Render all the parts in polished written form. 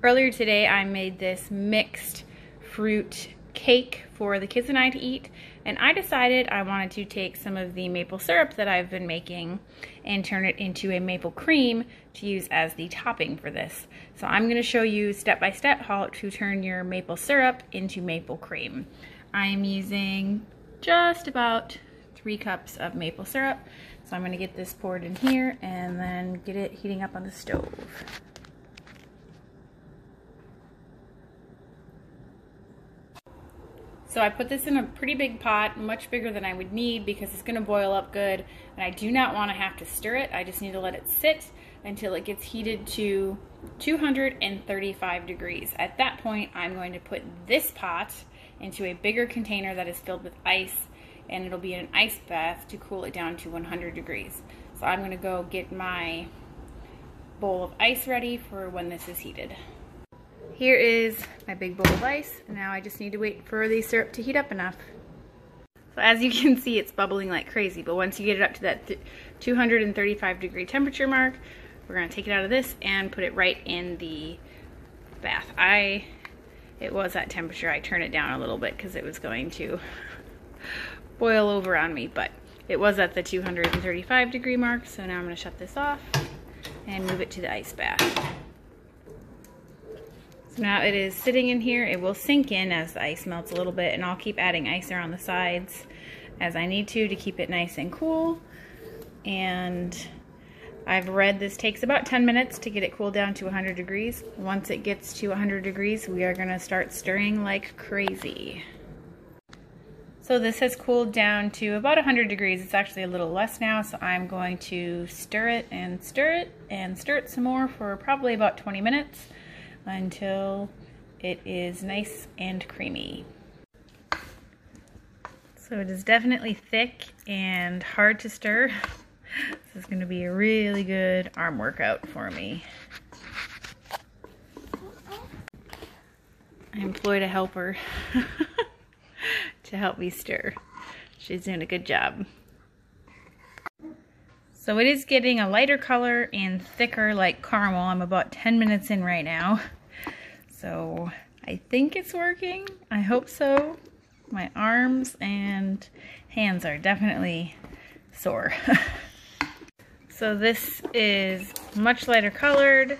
Earlier today I made this mixed fruit cake for the kids and I to eat, and I decided I wanted to take some of the maple syrup that I've been making and turn it into a maple cream to use as the topping for this. So I'm going to show you step by step how to turn your maple syrup into maple cream. I'm using just about 3 cups of maple syrup, so I'm going to get this poured in here and then get it heating up on the stove. So I put this in a pretty big pot, much bigger than I would need because it's going to boil up good, and I do not want to have to stir it. I just need to let it sit until it gets heated to 235 degrees. At that point, I'm going to put this pot into a bigger container that is filled with ice, and it'll be in an ice bath to cool it down to 100 degrees. So I'm going to go get my bowl of ice ready for when this is heated. Here is my big bowl of ice. Now I just need to wait for the syrup to heat up enough. So as you can see, it's bubbling like crazy, but once you get it up to that 235 degree temperature mark, we're going to take it out of this and put it right in the bath. It was at temperature. I turned it down a little bit because it was going to boil over on me, but it was at the 235 degree mark, so now I'm going to shut this off and move it to the ice bath. So now it is sitting in here. It will sink in as the ice melts a little bit, and I'll keep adding ice around the sides as I need to keep it nice and cool. And I've read this takes about 10 minutes to get it cooled down to 100 degrees. Once it gets to 100 degrees, we are going to start stirring like crazy. So this has cooled down to about 100 degrees. It's actually a little less now, so I'm going to stir it and stir it and stir it some more for probably about 20 minutes until it is nice and creamy. So it is definitely thick and hard to stir. This is going to be a really good arm workout for me. I employed a helper to help me stir. She's doing a good job. So it is getting a lighter color and thicker like caramel. I'm about 10 minutes in right now. So I think it's working. I hope so. My arms and hands are definitely sore. So this is much lighter colored,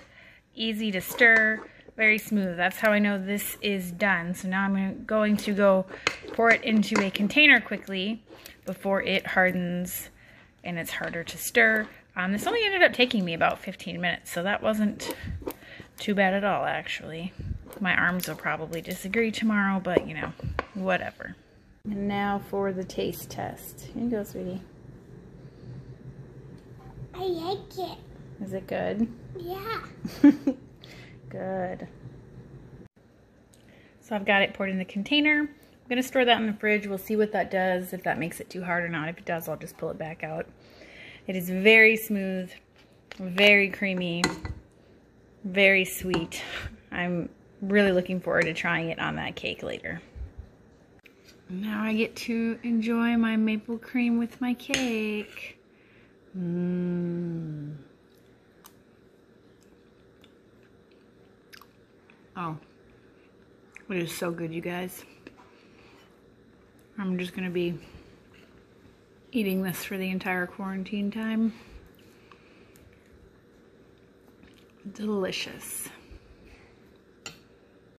easy to stir, very smooth. That's how I know this is done. So now I'm going to go pour it into a container quickly before it hardens and it's harder to stir. This only ended up taking me about 15 minutes, so that wasn't too bad at all, actually. My arms will probably disagree tomorrow, but you know, whatever. And now for the taste test. Here you go, sweetie. I like it. Is it good? Yeah. Good. So I've got it poured in the container. I'm going to store that in the fridge. We'll see what that does, if that makes it too hard or not. If it does, I'll just pull it back out. It is very smooth, very creamy, very sweet. I'm really looking forward to trying it on that cake later. Now I get to enjoy my maple cream with my cake. Oh, it is so good, you guys. I'm just going to be eating this for the entire quarantine time. Delicious.